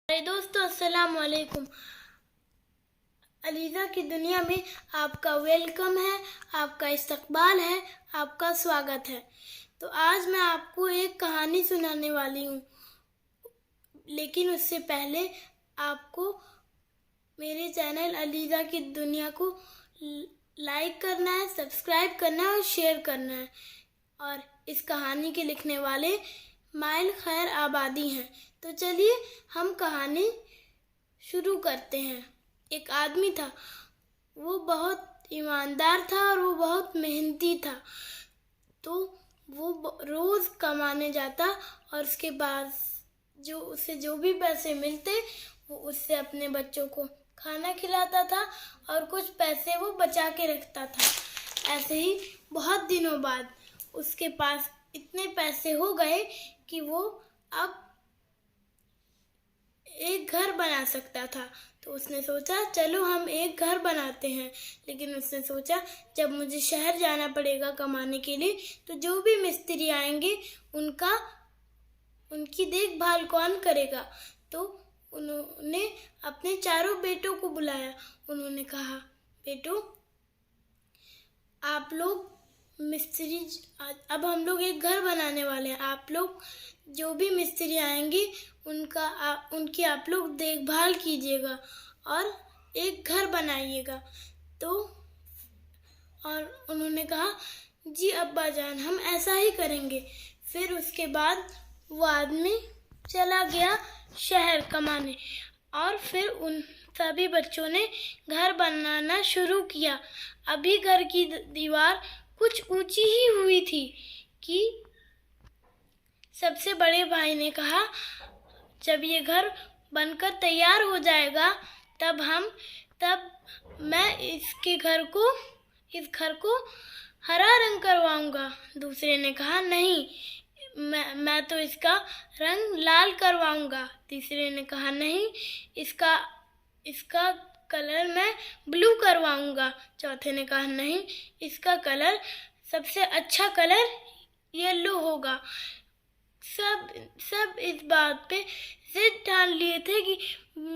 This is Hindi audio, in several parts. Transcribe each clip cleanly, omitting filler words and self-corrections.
अरे दोस्तों, अस्सलाम वालेकुम। अलीज़ा की दुनिया में आपका वेलकम है, आपका इस्तकबाल है, आपका स्वागत है। तो आज मैं आपको एक कहानी सुनाने वाली हूँ, लेकिन उससे पहले आपको मेरे चैनल अलीज़ा की दुनिया को लाइक करना है, सब्सक्राइब करना है और शेयर करना है। और इस कहानी के लिखने वाले माइल खैर आबादी हैं। तो चलिए हम कहानी शुरू करते हैं। एक आदमी था, वो बहुत ईमानदार था और वो बहुत मेहनती था। तो वो रोज़ कमाने जाता और उसके बाद उसे जो भी पैसे मिलते वो उससे अपने बच्चों को खाना खिलाता था और कुछ पैसे वो बचा के रखता था। ऐसे ही बहुत दिनों बाद उसके पास इतने पैसे हो गए कि वो अब एक घर बना सकता था। तो उसने सोचा चलो हम एक घर बनाते हैं। लेकिन उसने सोचा जब मुझे शहर जाना पड़ेगा कमाने के लिए, तो जो भी मिस्त्री आएंगे उनकी देखभाल कौन करेगा। तो उन्होंने अपने चारों बेटों को बुलाया। उन्होंने कहा, बेटो आप लोग मिस्त्री, अब हम लोग एक घर बनाने वाले हैं। आप लोग जो भी मिस्त्री आएंगे उनकी आप लोग देखभाल कीजिएगा और एक घर बनाइएगा। तो और उन्होंने कहा, जी अब्बा जान, हम ऐसा ही करेंगे। फिर उसके बाद वो आदमी चला गया शहर कमाने और फिर उन सभी बच्चों ने घर बनाना शुरू किया। अभी घर की दीवार कुछ ऊंची ही हुई थी कि सबसे बड़े भाई ने कहा, जब ये घर बनकर तैयार हो जाएगा तब मैं इस घर को हरा रंग करवाऊंगा। दूसरे ने कहा, नहीं, मैं तो इसका रंग लाल करवाऊंगा। तीसरे ने कहा, नहीं, इसका कलर मैं ब्लू करवाऊंगा। चौथे ने कहा, नहीं, इसका कलर सबसे अच्छा कलर येलो होगा। सब इस बात पे जिद ठान लिए थे कि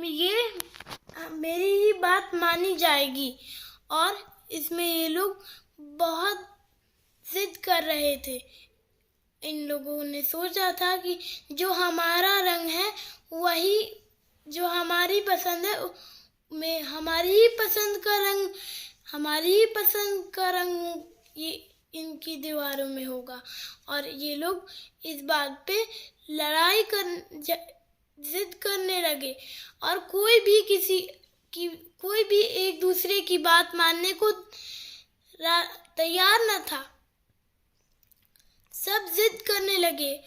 ये मेरी ही बात मानी जाएगी। और इसमें ये लोग बहुत जिद कर रहे थे। इन लोगों ने सोचा था कि जो हमारा रंग है वही, जो हमारी पसंद है में हमारी ही पसंद का रंग ये इनकी दीवारों में होगा। और ये लोग इस बात पे जिद करने लगे और कोई भी एक दूसरे की बात मानने को तैयार न था। सब जिद करने लगे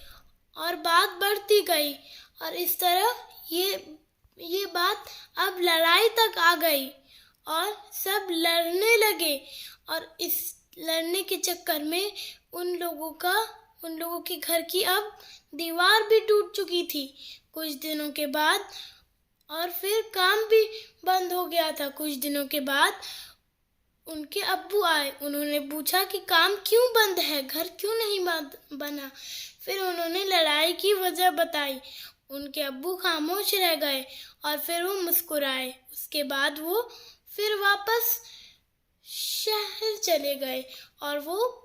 और बात बढ़ती गई और इस तरह ये बात अब लड़ाई तक आ गई और सब लड़ने लगे। और इस लड़ने के चक्कर में उन लोगों के घर की अब दीवार भी टूट चुकी थी कुछ दिनों के बाद। और फिर काम भी बंद हो गया था। कुछ दिनों के बाद उनके अब्बू आए। उन्होंने पूछा कि काम क्यों बंद है, घर क्यों नहीं बना। फिर उन्होंने लड़ाई की वजह बताई। उनके अब्बू खामोश रह गए और फिर वो मुस्कुराए। उसके बाद वो फिर वापस शहर चले गए और वो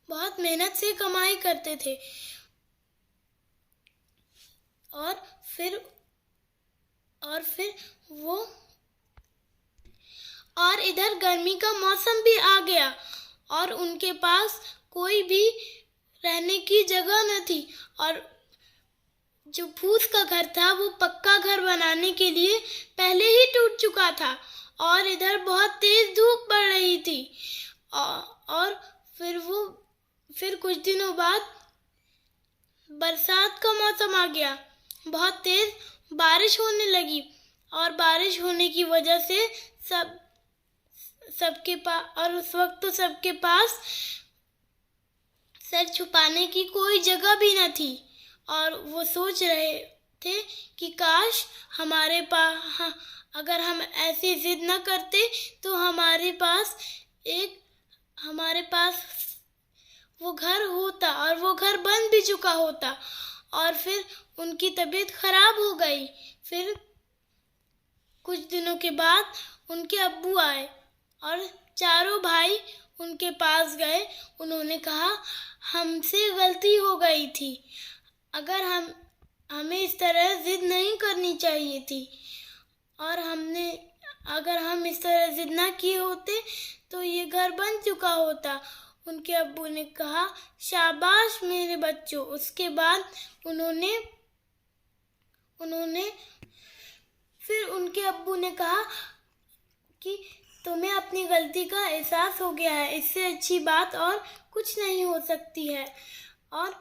बहुत मेहनत से कमाई करते थे। और फिर वो और इधर गर्मी का मौसम भी आ गया और उनके पास कोई भी रहने की जगह न थी। और जो फूस का घर था वो पक्का घर बनाने के लिए पहले ही टूट चुका था। और इधर बहुत तेज धूप पड़ रही थी। और फिर कुछ दिनों बाद बरसात का मौसम आ गया। बहुत तेज बारिश होने लगी और बारिश होने की वजह से सबके पास, और उस वक्त तो सबके पास सर छुपाने की कोई जगह भी न थी। और वो सोच रहे थे कि काश हमारे पास, अगर हम ऐसी जिद न करते तो हमारे पास वो घर होता और वो घर बन भी चुका होता। और फिर उनकी तबीयत खराब हो गई। फिर कुछ दिनों के बाद उनके अब्बू आए और चारों भाई उनके पास गए। उन्होंने कहा, हमसे गलती हो गई थी, हमें इस तरह जिद नहीं करनी चाहिए थी, और अगर हम इस तरह जिद ना किए होते तो ये घर बन चुका होता। उनके अब्बू ने कहा, शाबाश मेरे बच्चों। उसके बाद फिर उनके अब्बू ने कहा कि तुम्हें अपनी गलती का एहसास हो गया है, इससे अच्छी बात और कुछ नहीं हो सकती है। और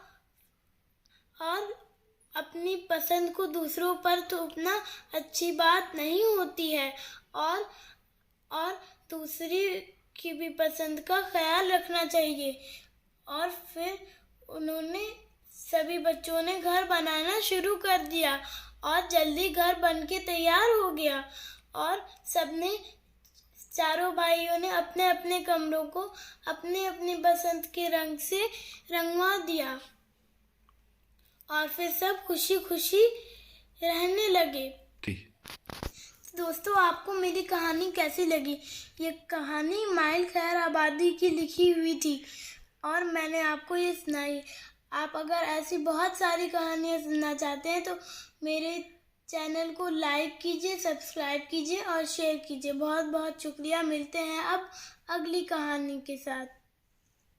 अपनी पसंद को दूसरों पर थोपना अच्छी बात नहीं होती है, और दूसरी की भी पसंद का ख्याल रखना चाहिए। और फिर उन्होंने सभी बच्चों ने घर बनाना शुरू कर दिया और जल्दी घर बन के तैयार हो गया। और चारों भाइयों ने अपने अपने कमरों को अपने अपनी पसंद के रंग से रंगवा दिया और फिर सब खुशी खुशी रहने लगे। दोस्तों, आपको मेरी कहानी कैसी लगी? ये कहानी इस्माइल खैर आबादी की लिखी हुई थी और मैंने आपको ये सुनाई। आप अगर ऐसी बहुत सारी कहानियाँ सुनना चाहते हैं तो मेरे चैनल को लाइक कीजिए, सब्सक्राइब कीजिए और शेयर कीजिए। बहुत बहुत शुक्रिया। मिलते हैं अब अगली कहानी के साथ।